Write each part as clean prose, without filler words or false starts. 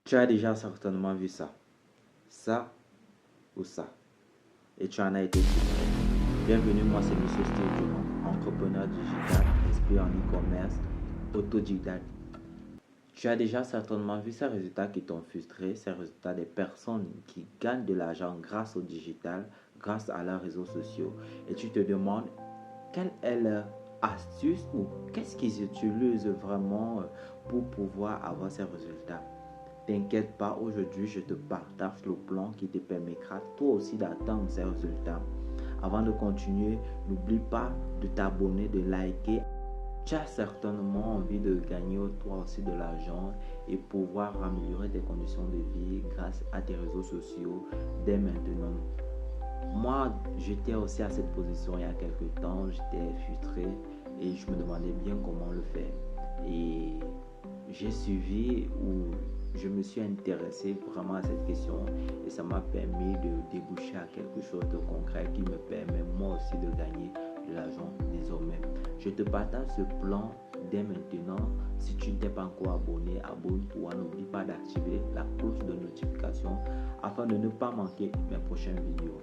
Tu as déjà certainement vu ça ou ça, et tu en as été frustré. Bienvenue, moi c'est Monsieur Steve Dumont, entrepreneur digital, expert en e-commerce, autodidacte. Tu as déjà certainement vu ces résultats qui t'ont frustré, ces résultats des personnes qui gagnent de l'argent grâce au digital, grâce à leurs réseaux sociaux, et tu te demandes quelle est leur astuce ou qu'est-ce qu'ils utilisent vraiment pour pouvoir avoir ces résultats. T'inquiète pas, aujourd'hui je te partage le plan qui te permettra toi aussi d'atteindre ces résultats. Avant de continuer, n'oublie pas de t'abonner, de liker. Tu as certainement envie de gagner toi aussi de l'argent et pouvoir améliorer tes conditions de vie grâce à tes réseaux sociaux dès maintenant. Moi, j'étais aussi à cette position il y a quelques temps, j'étais frustré et je me demandais bien comment le faire. Et j'ai suivi ou je me suis intéressé vraiment à cette question et ça m'a permis de déboucher à quelque chose de concret qui me permet moi aussi de gagner de l'argent désormais. Je te partage ce plan dès maintenant. Si tu ne t'es pas encore abonné, abonne-toi. N'oublie pas d'activer la cloche de notification afin de ne pas manquer mes prochaines vidéos.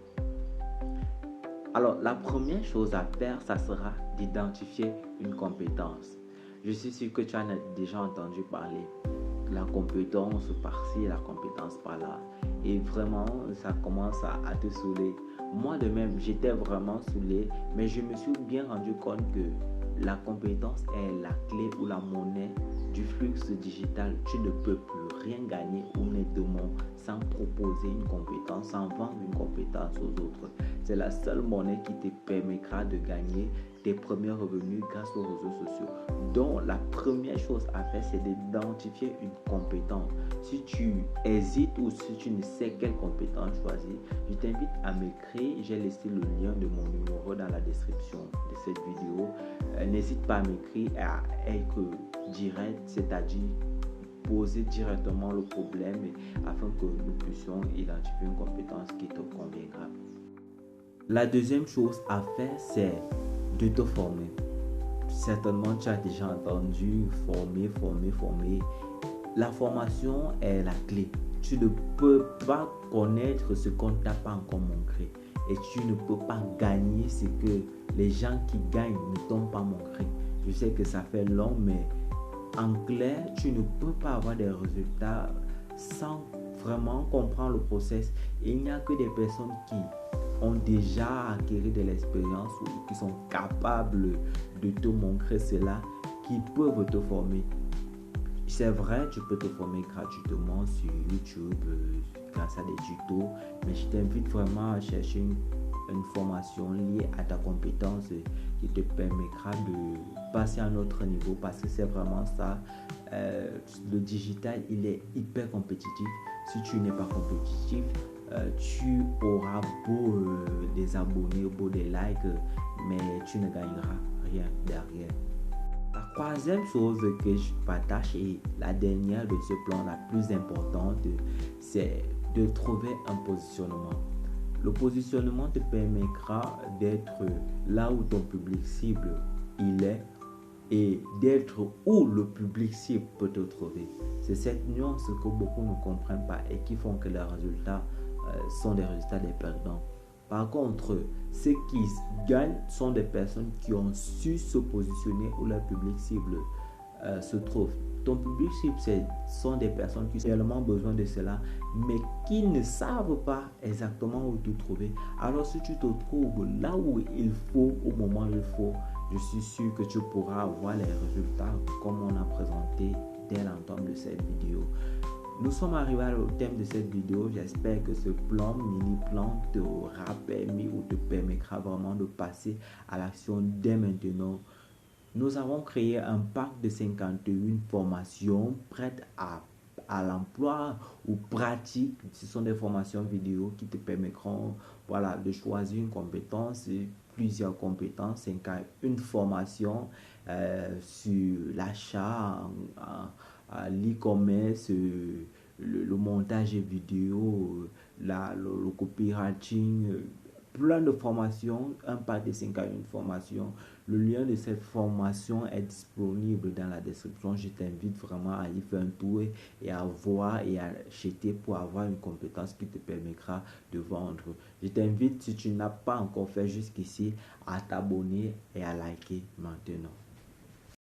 Alors, la première chose à faire, ça sera d'identifier une compétence. Je suis sûr que tu en as déjà entendu parler. La compétence par-ci, la compétence par-là. Et vraiment, ça commence à te saouler. Moi de même, j'étais vraiment saoulé, mais je me suis bien rendu compte que la compétence est la clé ou la monnaie du flux digital. Tu ne peux plus rien gagner honnêtement sans proposer une compétence, sans vendre une compétence aux autres. C'est la seule monnaie qui te permettra de gagner tes premiers revenus grâce aux réseaux sociaux. Donc, la première chose à faire, c'est d'identifier une compétence. Si tu hésites ou si tu ne sais quelle compétence choisir, je t'invite à m'écrire. J'ai laissé le lien de mon numéro dans la description de cette vidéo. N'hésite pas à m'écrire et à être direct, c'est-à-dire poser directement le problème afin que nous puissions identifier une compétence qui te conviendra. La deuxième chose à faire, c'est de te former. Certainement, tu as déjà entendu former. La formation est la clé. Tu ne peux pas connaître ce qu'on ne t'a pas encore montré. Et tu ne peux pas gagner ce que les gens qui gagnent ne t'ont pas montré. Je sais que ça fait long, mais en clair, tu ne peux pas avoir des résultats sans vraiment comprendre le process. Et il n'y a que des personnes qui ont déjà acquis de l'expérience ou qui sont capables de te montrer cela, qui peuvent te former. C'est vrai, tu peux te former gratuitement sur YouTube grâce à des tutos, mais je t'invite vraiment à chercher une formation liée à ta compétence qui te permettra de passer à un autre niveau parce que c'est vraiment ça. Le digital, il est hyper compétitif. Si tu n'es pas compétitif, tu auras beau des abonnés, beau des likes, mais tu ne gagneras rien derrière. La troisième chose que je partage et la dernière de ce plan, la plus importante, c'est de trouver un positionnement. Le positionnement te permettra d'être là où ton public cible il est et d'être où le public cible peut te trouver. C'est cette nuance que beaucoup ne comprennent pas et qui font que les résultats sont des résultats des perdants. Par contre, ceux qui gagnent sont des personnes qui ont su se positionner où leur public cible se trouve. Ton public cible, sont des personnes qui ont réellement besoin de cela, mais qui ne savent pas exactement où te trouver. Alors si tu te trouves là où il faut, au moment où il faut, je suis sûr que tu pourras avoir les résultats comme on a présenté dès l'entame de cette vidéo. Nous sommes arrivés au thème de cette vidéo. J'espère que ce mini-plan t'aura permis ou te permettra vraiment de passer à l'action dès maintenant. Nous avons créé un pack de 51 formations prêtes à l'emploi ou pratiques. Ce sont des formations vidéo qui te permettront de choisir une compétence, plusieurs compétences, une formation sur l'achat, l'e-commerce, le montage vidéo, le copywriting, plein de formations, un pack de 5 à une formation. Le lien de cette formation est disponible dans la description. Je t'invite vraiment à y faire un tour et à voir et à acheter pour avoir une compétence qui te permettra de vendre. Je t'invite, si tu n'as pas encore fait jusqu'ici, à t'abonner et à liker maintenant.